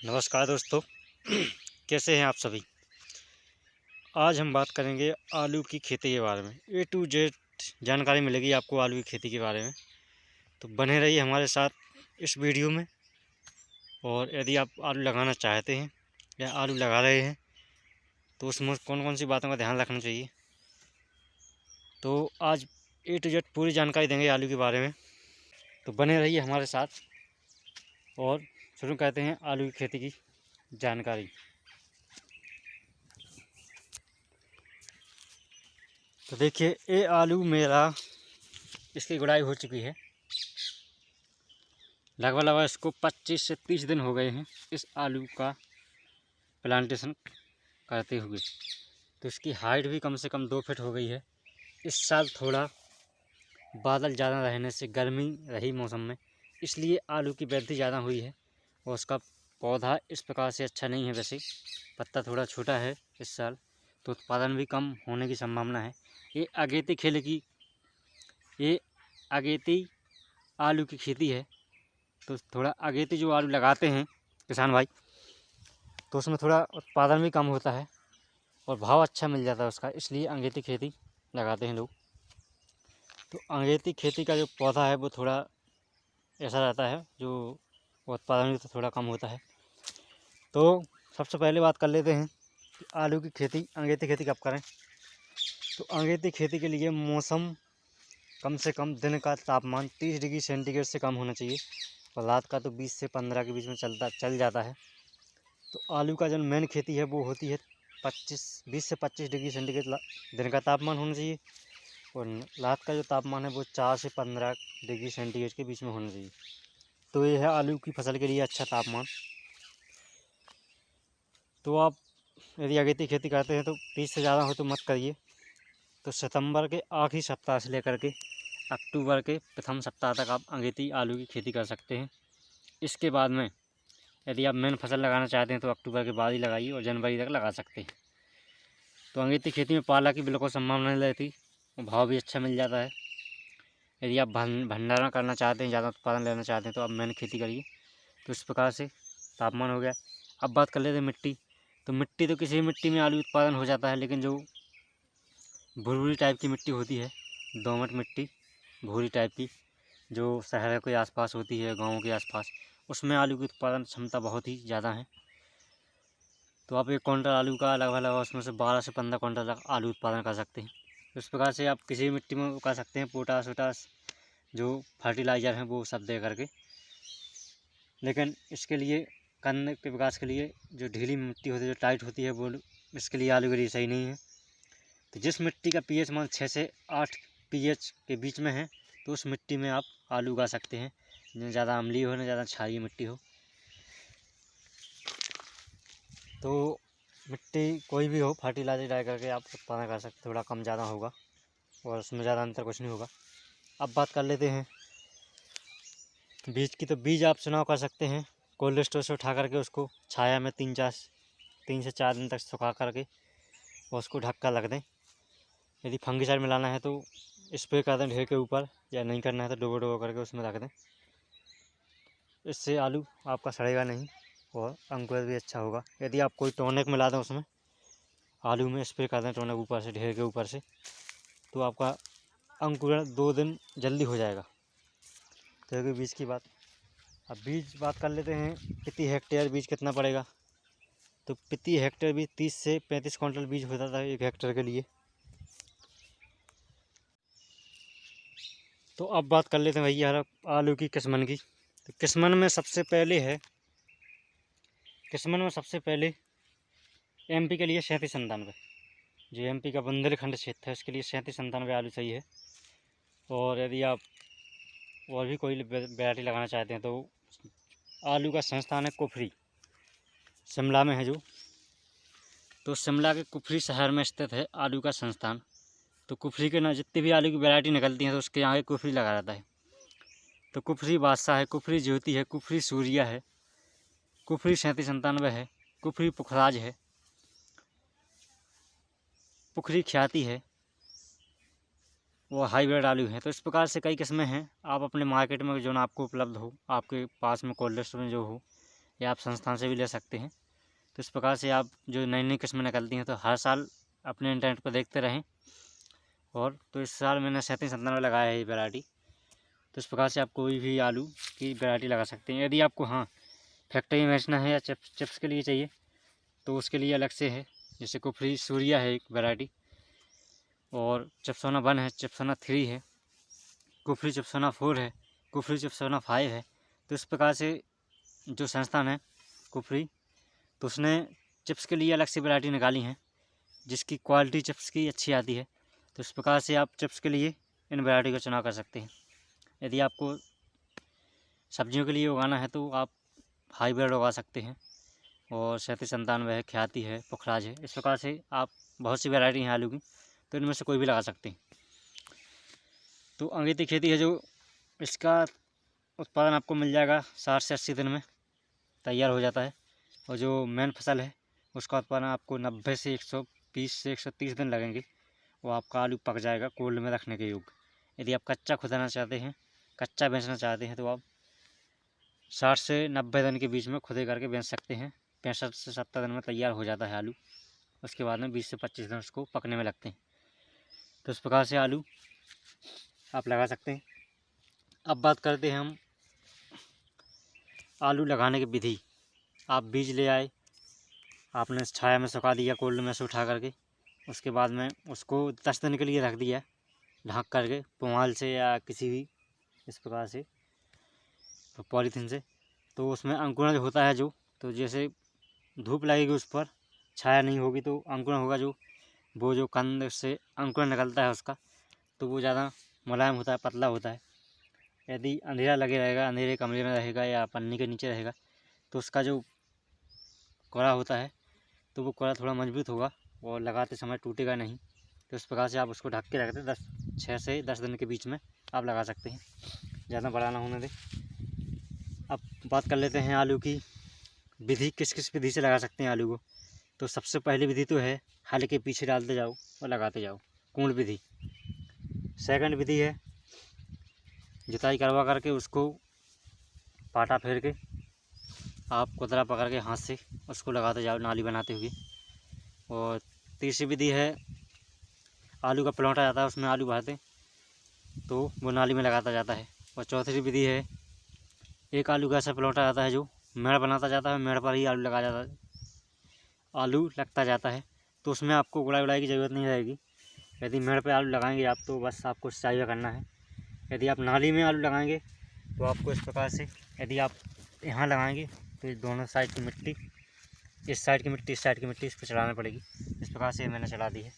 नमस्कार दोस्तों। कैसे हैं आप सभी। आज हम बात करेंगे आलू की खेती के बारे में। ए टू जेड जानकारी मिलेगी आपको आलू की खेती के बारे में, तो बने रहिए हमारे साथ इस वीडियो में। और यदि आप आलू लगाना चाहते हैं या आलू लगा रहे हैं तो उसमें कौन कौन सी बातों का ध्यान रखना चाहिए, तो आज ए टू जेड पूरी जानकारी देंगे आलू के बारे में। तो बने रहिए हमारे साथ और शुरू करते हैं आलू की खेती की जानकारी। तो देखिए, ये आलू मेरा इसकी गुड़ाई हो चुकी है। लगभग इसको 25 से 30 दिन हो गए हैं इस आलू का प्लांटेशन करते हुए। तो इसकी हाइट भी कम से कम 2 फीट हो गई है। इस साल थोड़ा बादल ज़्यादा रहने से गर्मी रही मौसम में, इसलिए आलू की वृद्धि ज़्यादा हुई है। और उसका पौधा इस प्रकार से अच्छा नहीं है। वैसे पत्ता थोड़ा छोटा है इस साल, तो उत्पादन भी कम होने की संभावना है। ये अगेती आलू की खेती है। तो थोड़ा अगेती जो आलू लगाते हैं किसान भाई, तो उसमें थोड़ा उत्पादन भी कम होता है और भाव अच्छा मिल जाता है उसका, इसलिए अगेती खेती लगाते हैं लोग। तो अगेती खेती का जो पौधा है वो थोड़ा ऐसा रहता है, जो उत्पादन भी तो थोड़ा कम होता है। तो सबसे पहले बात कर लेते हैं कि आलू की खेती, अगेती खेती कब करें। तो अगेती खेती के लिए मौसम, कम से कम दिन का तापमान 30 डिग्री सेंटीग्रेड से कम होना चाहिए और रात का तो 20 से 15 के बीच में चल जाता है। तो आलू का जो मेन खेती है वो होती है 20 से 25 डिग्री सेंटीग्रेड दिन का तापमान होना चाहिए और रात का जो तापमान है वो 4 से 15 डिग्री सेंटीग्रेड के बीच में होना चाहिए। तो ये है आलू की फसल के लिए अच्छा तापमान। तो आप यदि अगेती खेती करते हैं तो 30 से ज़्यादा हो तो मत करिए। तो सितंबर के आखिरी सप्ताह से लेकर के अक्टूबर के प्रथम सप्ताह तक आप अगेती आलू की खेती कर सकते हैं। इसके बाद में यदि आप मेन फसल लगाना चाहते हैं तो अक्टूबर के बाद ही लगाइए और जनवरी तक लगा सकते हैं। तो अगेती खेती में पाला की बिल्कुल संभावना नहीं रहती और भाव भी अच्छा मिल जाता है। यदि आप भंडारण करना चाहते हैं, ज़्यादा उत्पादन लेना चाहते हैं, तो आप मेन खेती करिए। तो इस प्रकार से तापमान हो गया। अब बात कर लेते हैं मिट्टी। तो मिट्टी तो किसी भी मिट्टी में आलू उत्पादन हो जाता है, लेकिन जो भुरभुरी टाइप की मिट्टी होती है, दोमट मिट्टी भूरी टाइप की, जो शहरों के आसपास होती है, गाँवों के आसपास, उसमें आलू की उत्पादन क्षमता बहुत ही ज़्यादा है। तो आप 1 क्विंटल आलू का लगभग उसमें से 12 से 15 क्विंटल तक आलू उत्पादन कर सकते हैं। इस प्रकार से आप किसी भी मिट्टी में उगा सकते हैं। पोटास वोटास जो फर्टिलाइज़र हैं वो सब दे करके। लेकिन इसके लिए, गन्ने के विकास के लिए, जो ढीली मिट्टी होती है, जो टाइट होती है, वो इसके लिए, आलू के लिए सही नहीं है। तो जिस मिट्टी का पीएच मान 6 से 8 पीएच के बीच में है, तो उस मिट्टी में आप आलू उगा सकते हैं। न ज़्यादा अम्लीय हो न ज़्यादा क्षारीय मिट्टी हो। तो मिट्टी कोई भी हो, फर्टिलाइजर डाल करके आप उत्पादन कर सकते, थोड़ा कम ज़्यादा होगा और उसमें ज़्यादा अंतर कुछ नहीं होगा। अब बात कर लेते हैं बीज की। तो बीज आप चुनाव कर सकते हैं कोल्ड स्टोर से उठा करके, उसको छाया में 3 से 4 दिन तक सुखा करके और उसको ढक कर रख दें। यदि फंगिसाइड मिलाना है तो स्प्रे कर दें ढेर के ऊपर, या नहीं करना है तो डुबो डुबो करके उसमें रख दें। इससे आलू आपका सड़ेगा नहीं और अंकुर भी अच्छा होगा। यदि आप कोई टॉनिक मिला दें उसमें, आलू में स्प्रे कर दें टॉनिक ऊपर से, ढेर के ऊपर से, तो आपका अंकुरण 2 दिन जल्दी हो जाएगा। तो ये बीज की बात। अब बीज बात कर लेते हैं, प्रति हेक्टेयर बीज कितना पड़ेगा। तो प्रति हेक्टेयर बीज 30 से 35 क्विंटल बीज होता था 1 हेक्टेयर के लिए। तो अब बात कर लेते हैं भैया आलू की किस्मन की। तो किस्मन में सबसे पहले एमपी के लिए 3797, जो एमपी का बुंदेलखंड क्षेत्र है, उसके लिए 3797 आलू सही है। और यदि आप और भी कोई वैरायटी लगाना चाहते हैं तो आलू का संस्थान है कुफरी, शिमला में है जो। तो शिमला के कुफरी शहर में स्थित है आलू का संस्थान। तो कुफरी के ना जितनी भी आलू की वैरायटी निकलती हैं तो उसके आगे कुफरी लगा रहता है। तो कुफरी बादशाह है, कुफरी ज्योति है, कुफरी सूर्या है, कुफरी 3797 है, कुफरी पुखराज है, कुफरी ख्याति है, वो हाईब्रिड आलू हैं। तो इस प्रकार से कई किस्में हैं। आप अपने मार्केट में जो ना आपको उपलब्ध हो, आपके पास में कोल्ड स्टोर में जो हो, या आप संस्थान से भी ले सकते हैं। तो इस प्रकार से आप जो नई नई किस्में निकलती हैं तो हर साल अपने इंटरनेट पर देखते रहें। और तो इस साल मैंने 3797 लगाया है ये वैरायटी। तो इस प्रकार से आप कोई भी आलू की वैरायटी लगा सकते हैं। यदि आपको फैक्ट्री में बेचना है या चिप्स के लिए चाहिए तो उसके लिए अलग से है। जैसे कुफरी सूर्या है एक वैरायटी, और चिप्सोना 1 है, चिप्सोना 3 है, कुफरी चिप्सोना 4 है, कुफरी चिप्सोना 5 है। तो इस प्रकार से जो संस्थान है कुफरी, तो उसने चिप्स के लिए अलग से वैरायटी निकाली हैं जिसकी क्वालिटी चिप्स की अच्छी आती है। तो इस प्रकार से आप चिप्स के लिए इन वैरायटी का चुनाव कर सकते हैं। यदि आपको सब्जियों के लिए उगाना है तो आप हाइब्रिड उगा सकते हैं, और 3797 है, ख्याति है, पुखराज है। इस प्रकार से आप बहुत सी वैरायटी हैं आलू की, तो इनमें से कोई भी लगा सकते हैं। तो अंगेती खेती है जो, इसका उत्पादन आपको मिल जाएगा 60 से 80 दिन में तैयार हो जाता है। और जो मेन फसल है उसका उत्पादन आपको 90 से 120 से 130 दिन लगेंगे, वो आपका आलू पक जाएगा कोल्ड में रखने के योग्य। यदि आप कच्चा खुदाना चाहते हैं, कच्चा बेचना चाहते हैं, तो आप 60 से 90 दिन के बीच में खुदे करके बेच सकते हैं। 65 से 70 दिन में तैयार हो जाता है आलू। उसके बाद में 20 से 25 दिन उसको पकने में लगते हैं। तो इस प्रकार से आलू आप लगा सकते हैं। अब बात करते हैं हम आलू लगाने की विधि। आप बीज ले आए, आपने छाया में सुखा दिया कोल्ड में से उठा करके, उसके बाद में उसको 10 दिन के लिए रख दिया ढक करके पुआल से या किसी भी इस प्रकार से पॉलीथीन से। तो उसमें अंकुरण जो होता है जो, तो जैसे धूप लगेगी उस पर, छाया नहीं होगी तो अंकुरण होगा जो, वो जो कंद से अंकुरण निकलता है उसका, तो वो ज़्यादा मुलायम होता है, पतला होता है। यदि अंधेरा लगे रहेगा, अंधेरे कमरे में रहेगा या पन्नी के नीचे रहेगा, तो उसका जो कोड़ा होता है तो वो कोड़ा थोड़ा मजबूत होगा और लगाते समय टूटेगा नहीं। तो इस प्रकार से आप उसको ढक के रखते 6 से 10 दिन के बीच में आप लगा सकते हैं, ज़्यादा बड़ा ना होने दें। अब बात कर लेते हैं आलू की विधि, किस किस विधि से लगा सकते हैं आलू को। तो सबसे पहली विधि तो है हल के पीछे डालते जाओ और लगाते जाओ, कूण विधि। सेकंड विधि है जुताई करवा करके उसको पाटा फेर के आप कुतरा पकड़ के हाथ से उसको लगाते जाओ नाली बनाते हुए। और तीसरी विधि है आलू का प्लॉट आता है, उसमें आलू भरते तो वो नाली में लगाता जाता है। और चौथी विधि है एक आलू का ऐसा प्लॉट आता है जो मेड़ बनाता जाता है, मेड़ पर ही आलू लगा जाता है, आलू लगता जाता है। तो उसमें आपको गुड़ाई उड़ाई की ज़रूरत नहीं रहेगी। यदि मेड़ पे आलू लगाएंगे आप तो बस आपको सिंचाई करना है। यदि आप नाली में आलू लगाएंगे तो आपको इस प्रकार से, यदि आप यहाँ लगाएंगे तो दोनों साइड की मिट्टी, इस साइड की मिट्टी, इस साइड की मिट्टी इस पर चढ़ाना पड़ेगी। इस प्रकार से मैंने चढ़ा दी है।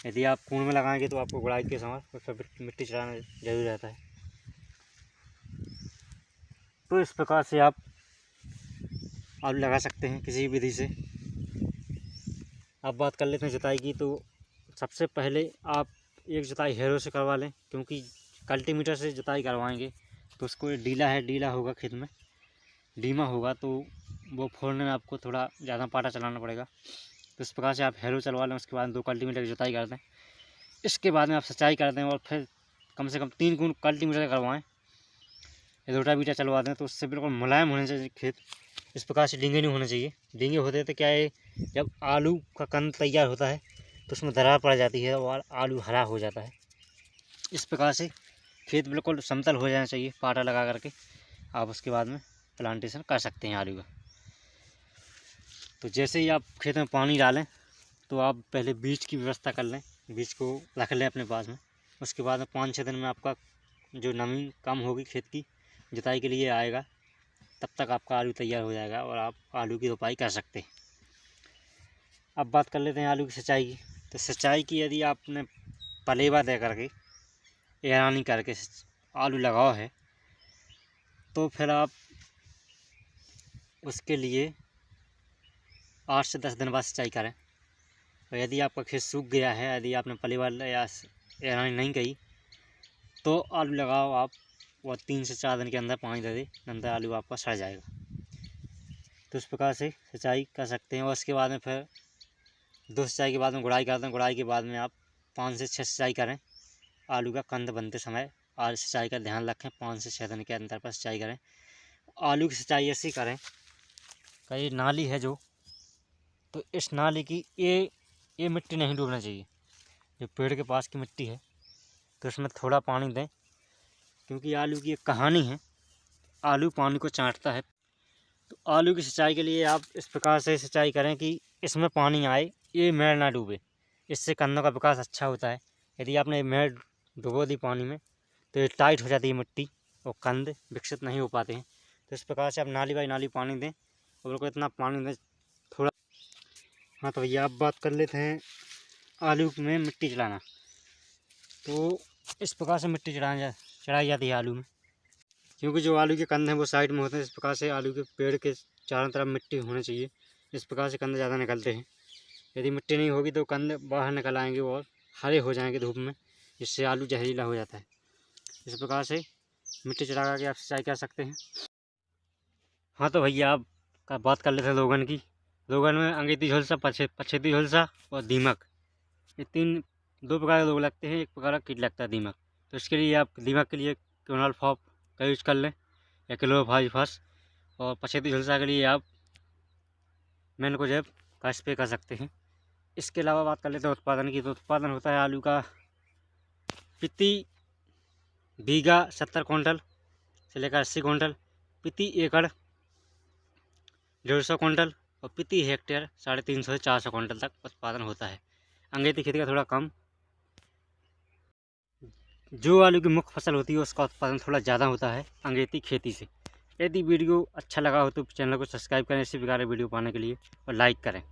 यदि आप कूण में लगाएंगे तो आपको गुड़ाई के समय उस पर मिट्टी चढ़ाना जरूरी रहता है। तो इस प्रकार से आप आलू लगा सकते हैं किसी भी विधि से। अब बात कर लेते हैं जुताई की। तो सबसे पहले आप एक जुताई हैरो से करवा लें, क्योंकि कल्टीमीटर से जुताई करवाएंगे तो उसको डीला है, डीला होगा खेत में, डीमा होगा तो वो फोड़ने में आपको थोड़ा ज़्यादा पाटा चलाना पड़ेगा। तो इस प्रकार से आप हैरो चलवा लें, उसके बाद 2 कल्टीमीटर की जुताई कर दें। इसके बाद में आप सिंचाई कर दें और फिर कम से कम 3 गुण कल्टीमीटर करवाएँ या रोटावीटर चलवा दें, तो उससे बिल्कुल मुलायम होने चाहिए खेत। इस प्रकार से डींगे नहीं होने चाहिए। डींगे होते तो क्या है, जब आलू का कंद तैयार होता है तो उसमें दरार पड़ जाती है और आलू हरा हो जाता है। इस प्रकार से खेत बिल्कुल समतल हो जाना चाहिए पाटा लगा करके आप उसके बाद में प्लांटेशन कर सकते हैं आलू का। तो जैसे ही आप खेत में पानी डालें तो आप पहले बीज की व्यवस्था कर लें, बीज को रख लें अपने पास में। उसके बाद में 5-6 दिन में आपका जो नमी कम होगी खेत की, जुताई के लिए आएगा, तब तक आपका आलू तैयार हो जाएगा और आप आलू की रोपाई कर सकते हैं। अब बात कर लेते हैं आलू की सिंचाई की। तो सिंचाई की यदि आपने पलेवा दे करके, एरानी करके आलू लगाओ है तो फिर आप उसके लिए 8 से 10 दिन बाद सिंचाई करें। और यदि आपका खेत सूख गया है, यदि आपने पलेवा या एरानी नहीं की, तो आलू लगाओ आप और 3 से 4 दिन के अंदर पानी दे दे, अंदर आलू आपका सड़ जाएगा। तो इस प्रकार से सिंचाई कर सकते हैं। और उसके बाद में फिर 2 सिंचाई के बाद में गुड़ाई करते हैं। गुड़ाई के बाद में आप 5 से 6 सिंचाई करें आलू का कंद बनते समय। और सिंचाई का ध्यान रखें, 5 से 6 दिन के अंतर पर सिंचाई करें। आलू की सिंचाई ऐसी करें का ये नाली है जो, तो इस नाली की ये मिट्टी नहीं डूबना चाहिए। जो पेड़ के पास की मिट्टी है तो इसमें थोड़ा पानी दें, क्योंकि आलू की एक कहानी है, आलू पानी को चाटता है। तो आलू की सिंचाई के लिए आप इस प्रकार से सिंचाई करें कि इसमें पानी आए, ये मेड़ ना डूबे। इससे कंदों का विकास अच्छा होता है। यदि आपने मेड़ डुबो दी पानी में तो ये टाइट हो जाती है मिट्टी और कंद विकसित नहीं हो पाते हैं। तो इस प्रकार से आप नाली बाई नाली पानी दें और उनको इतना पानी दें थोड़ा। हाँ तो भैया आप बात कर लेते हैं आलू में मिट्टी चढ़ाना। तो इस प्रकार से मिट्टी चढ़ाई जाती है आलू में, क्योंकि जो आलू के कंद हैं वो साइड में होते हैं। इस प्रकार से आलू के पेड़ के चारों तरफ मिट्टी होनी चाहिए। इस प्रकार से कंद ज़्यादा निकलते हैं। यदि मिट्टी नहीं होगी तो कंद बाहर निकल आएंगे और हरे हो जाएंगे धूप में, जिससे आलू जहरीला हो जाता है। इस प्रकार से मिट्टी चढ़ा के आप सिंचाई कर सकते हैं। हाँ तो भैया आप का बात कर लेते हैं लोगन की। लोगन में अंगेती झुलसा, पछेती झुलसा और दीमक, ये दो प्रकार के लोग लगते हैं। एक प्रकार का कीट लगता है दीमक। तो इसके लिए आप दीमक के लिए क्विनोल फॉप का यूज कर लें या क्लोरोफाइरिफास, और पछेती झुलसा के लिए आप मैनकोजेब का स्प्रे कर सकते हैं। इसके अलावा बात कर लेते हैं उत्पादन की। तो उत्पादन होता है आलू का प्रति बीघा 70 कुंटल से लेकर 80 कुंटल, प्रति एकड़ 150 कुंटल और प्रति हेक्टेयर 350 से 400 कुंटल तक उत्पादन होता है। अंगेती खेती का थोड़ा कम। जो आलू की मुख्य फसल होती है उसका उत्पादन थोड़ा ज़्यादा होता है अंगेती खेती से। यदि वीडियो अच्छा लगा हो तो चैनल को सब्सक्राइब करें इसी प्रकार वीडियो पाने के लिए, और लाइक करें।